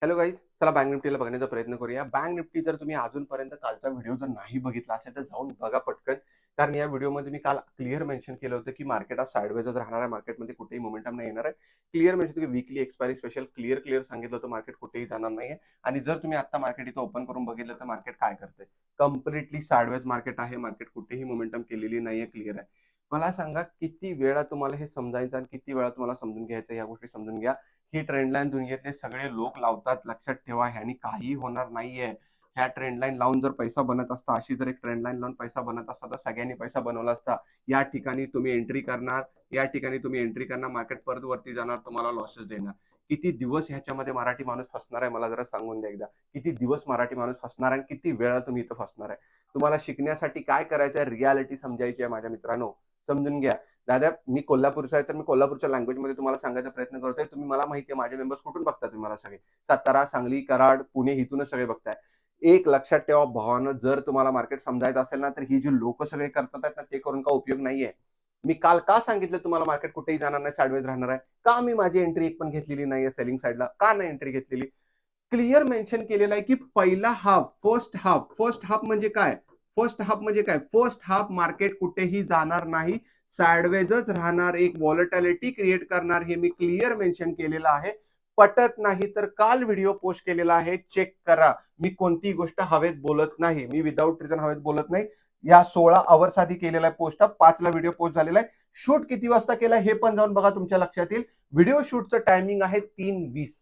Hello guys, चला bank निफ्टीला बघण्याचा प्रयत्न करूया. बँक निफ्टी जर तुम्ही अजूनपर्यंत कालचा व्हिडिओ जर नाही बघितला असेल तर जाऊन बघा पटकन. कारण या व्हिडिओमध्ये मी काल क्लिअर मेन्शन केलं होतं की मार्केट आज साइडवेजच राहणार आहे. मार्केटमध्ये कुठेही मोमेंटम नाही येणार आहे. क्लिअर मेन्शन की वीकली एक्सपायरी स्पेशल क्लिअर सांगितलं होतं मार्केट कुठेही जाणार नाहीये. आणि जर तुम्ही आता मार्केट इथं ओपन करून बघितलं तर मार्केट काय करते, कम्प्लिटली साइडवेज मार्केट आहे. मार्केट कुठेही मोमेंटम केलेली नाहीये, क्लिअर आहे. मला सांगा किती वेळा तुम्हाला हे समजायचं आणि किती वेळा तुम्हाला समजून घ्यायचं, या गोष्टी समजून घ्या. ही ट्रेंडलाईन दुनियेतले सगळे लोक लावतात, लक्षात ठेवा. ह्यानी काही होणार नाहीये. ह्या ट्रेंडलाईन लावून जर पैसा बनत असता, अशी जर एक ट्रेंडलाईन लावून पैसा बनत असता तर सगळ्यांनी पैसा बनवला असता. या ठिकाणी तुम्ही एंट्री करणार, मार्केट परत वरती जाणार, तुम्हाला लॉसेस देणार. किती दिवस ह्याच्यामध्ये मराठी माणूस फसणार आहे मला जरा सांगून द्या एकदा. किती दिवस मराठी माणूस फसणार आहे आणि किती वेळा तुम्ही इथं फसणार आहे. तुम्हाला शिकण्यासाठी काय करायचं आहे, रियालिटी समजायची आहे माझ्या मित्रांनो. समजून घ्या. दादा, मी कोल्हापूरचा आहे तर मी कोल्हापूरच्या लँग्वेजमध्ये तुम्हाला सांगायचा प्रयत्न करतोय. तुम्ही मला माहिती आहे माझे मेंबर्स कुठून बघता, तुम्ही मला सगळे सातारा, सांगली, कराड, पुणे इथूनच सगळे बघताय. एक लक्षात ठेवा भावानं, जर तुम्हाला मार्केट समजायचं असेल ना तर ही जी लोक सगळे करतात ना ते करून का उपयोग नाहीये. मी काल का सांगितलं तुम्हाला मार्केट कुठेही जाणार नाही, साइडवेज राहणार आहे. का मी माझी एंट्री एक पण घेतलेली नाहीये सेलिंग साईडला, का नाही एंट्री घेतलेली. क्लिअर मेन्शन केलेलं आहे की पहिला हाफ, फर्स्ट हाफ म्हणजे काय, फर्स्ट हाफ मार्केट कुठेही जाणार नाही, साइडवेजच राहणार, एक व्हॉलेटिलिटी क्रिएट करणार. हे मी क्लिअर मेन्शन केलेलं आहे. पटत नाही तर काल व्हिडिओ पोस्ट केलेला आहे, चेक करा. मी कोणती गोष्ट हवेत बोलत नाही, मी विदाऊट रिझन हवेत बोलत नाही. या 16 आवर्स आधी केलेला आहे पोस्ट, 5 ला व्हिडिओ पोस्ट झालेला आहे. शूट किती वाजता केला हे पण जाऊन बघा, तुमच्या लक्षात येईल. व्हिडिओ शूटचं टायमिंग आहे 3:20.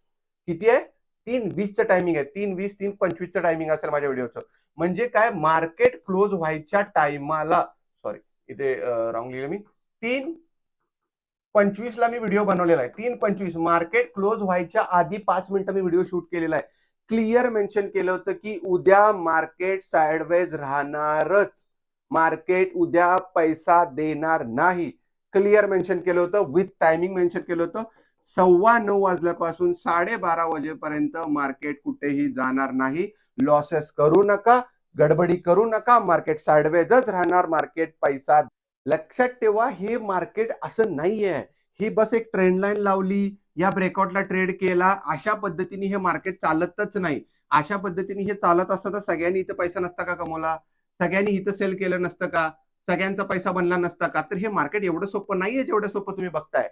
किती आहे? 3:20चं टायमिंग आहे. 3:20, 3:25चं टायमिंग असेल माझ्या व्हिडिओचं. म्हणजे काय, मार्केट क्लोज व्हायच्या टायमाला, सॉरी इथे रॉंग लिहिलं मी, 3:25 ला मी व्हिडिओ बनवलेला आहे. 3:25 मार्केट क्लोज व्हायच्या आधी 5 मिनिटं मी व्हिडिओ शूट केलेला आहे. क्लिअर मेन्शन केलं होतं की उद्या मार्केट साइडवेज राहणारच, मार्केट उद्या पैसा देणार नाही. क्लिअर मेन्शन केलं होतं, विथ टायमिंग मेन्शन केलं होतं. 9:15 वाजल्यापासून 12:30 वाजेपर्यंत मार्केट कुठेही जाणार नाही. लॉसेस करू नका, गडबडी करू नका, मार्केट साइडवेजच राहणार, मार्केट पैसा. लक्षात ठेवा, हे मार्केट असं नाहीये. ही बस एक ट्रेंड लाईन लावली, या ब्रेकआउटला ट्रेड केला, अशा पद्धतीने हे मार्केट चालतच नाही. अशा पद्धतीने हे चालत असतं तर सगळ्यांनी इथं पैसा नसता का कमवला, सगळ्यांनी इथं सेल केलं नसतं का, सगळ्यांचा पैसा बनला नसता का. तर हे मार्केट एवढं सोपं नाहीये जेवढं सोपं तुम्ही बघताय.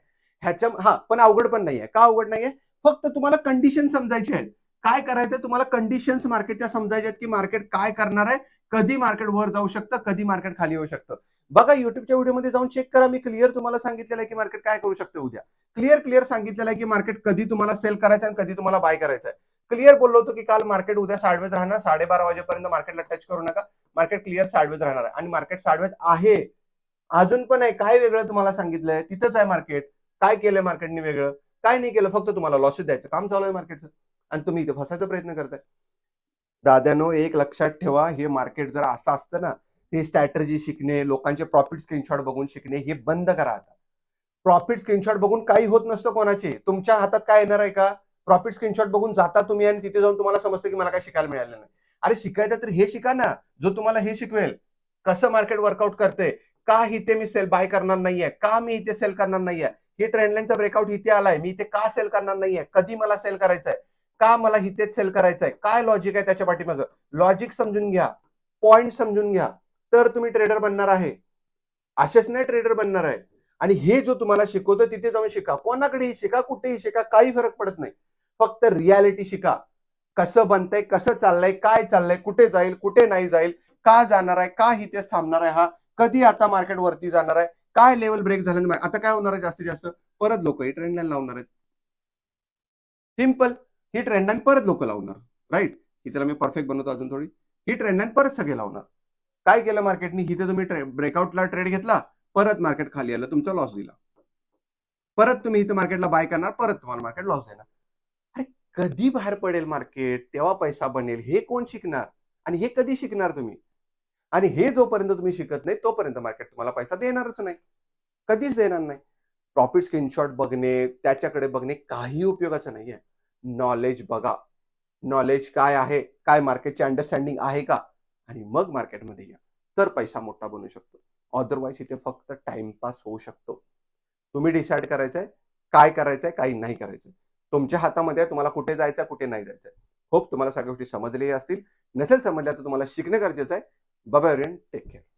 पण अवघड पण नाहीये. का अवघड नाहीये, फक्त तुम्हाला कंडिशन समजायची आहेत. काय करायचंय तुम्हाला, कंडिशन्स मार्केटच्या समजायच्या आहेत की मार्केट काय करणार आहे, कधी मार्केट वर जाऊ शकतं, कधी मार्केट खाली येऊ शकतं. बघा, युट्यूबच्या व्हिडिओमध्ये जाऊन चेक करा. मी क्लिअर तुम्हाला सांगितलेलं आहे की मार्केट काय करू शकते उद्या. क्लिअर सांगितलेलं आहे की मार्केट कधी तुम्हाला सेल करायचं आणि कधी तुम्हाला बाय करायचं आहे. क्लिअर बोललो होतो की काल मार्केट उद्या साइडवेज राहणार, 12:30 वाजेपर्यंत मार्केटला टच करू नका, मार्केट क्लिअर साइडवेज राहणार आहे. आणि मार्केट साइडवेज आहे, अजून पण आहे. काय वेगळं तुम्हाला सांगितलंय, तिथंच आहे मार्केट. काय केलंय मार्केटने वेगळं, काय नाही केलं, फक्त तुम्हाला लॉसेस द्यायचं काम चालू आहे मार्केटचं आणि तुम्ही इथे फसायचा प्रयत्न करताय. दाद्यानो, एक लक्षात ठेवा, हे मार्केट जर असं असतं ना, हे स्ट्रॅटेजी शिकणे, लोकांचे प्रॉफिट स्क्रीनशॉट बघून शिकणे, हे बंद करा आता. प्रॉफिट स्क्रीनशॉट बघून काही होत नसतं कोणाचे. तुमच्या हातात काय येणार आहे का, प्रॉफिट स्क्रीनशॉट बघून जाता तुम्ही आणि तिथे जाऊन तुम्हाला समजतं की मला काय शिकायला मिळालं नाही. अरे शिकायचं तर हे शिका ना, जो तुम्हाला हे शिकवेल कसं मार्केट वर्कआउट करते, का इथे मी सेल बाय करणार नाहीये, का मी इथे सेल करणार नाहीये, हे ट्रेंडलाईनचा ब्रेकआउट इथे आलाय, मी इथे का सेल करणार नाहीये, कधी मला सेल करायचंय, का मला इथेच सेल करायचंय, काय लॉजिक आहे त्याच्या पाठीमागं. लॉजिक समजून घ्या, पॉइंट समजून घ्या, तर तुम्ही ट्रेडर बनणार आहे. असेच नाही ट्रेडर बनणार आहे. आणि हे जो तुम्हाला शिकवतो तिथे जाऊन शिका, कोणाकडेही शिका, कुठेही शिका, काही फरक पडत नाही. फक्त रियालिटी शिका, कसं बनतंय, कसं चाललंय, काय चाललंय, कुठे जाईल, कुठे नाही जाईल, का जाणार आहे, का इथेच थांबणार आहे, हा कधी आता मार्केट वरती जाणार आहे, काय लेवल ब्रेक झालं, आता काय होणार आहे, जास्तीत जास्त परत लोक ही ट्रेंड लाईन लावणार आहेत. सिंपल, ही ट्रेंड लाईन परत लोक लावणार. राईट, इथे मी परफेक्ट बनवतो अजून थोडी. ही ट्रेंड लाईन परत सगळे लावणार. काय केलं मार्केटने, इथे तुम्ही ब्रेकआउटला ट्रेड घेतला, परत मार्केट खाली आलं, तुमचा लॉस दिला. परत तुम्ही इथे मार्केटला बाय करणार, परत तुम्हाला मार्केट लॉस देणार. अरे कधी बाहेर पडेल मार्केट, तेव्हा पैसा बनेल, हे कोण शिकणार, आणि हे कधी शिकणार तुम्ही. आणि हे जोपर्यंत तुम्ही शिकत नाही तोपर्यंत मार्केट तुम्हाला पैसा देणारच नाही, कधीच देणार नाही. प्रॉफिट स्क्रीनशॉट बघणे, त्याच्याकडे बघणे काही उपयोगाचं नाहीये. नॉलेज बघा, नॉलेज काय आहे, काय मार्केटची अंडरस्टँडिंग आहे का, आणि मग मार्केटमध्ये या, तर पैसा मोठा बनू शकतो. अदरवाईज इथे फक्त टाइमपास होऊ शकतो. तुम्ही डिसाईड करायचंय काय करायचंय, काही नाही करायचंय. तुमच्या हातामध्ये आहे, तुम्हाला कुठे जायचं कुठे नाही जायचं. होप तुम्हाला सगळ्या गोष्टी समजलेल्या असतील. नसेल समजल्या तर तुम्हाला शिकणं गरजेचं आहे. Bye bye, take care.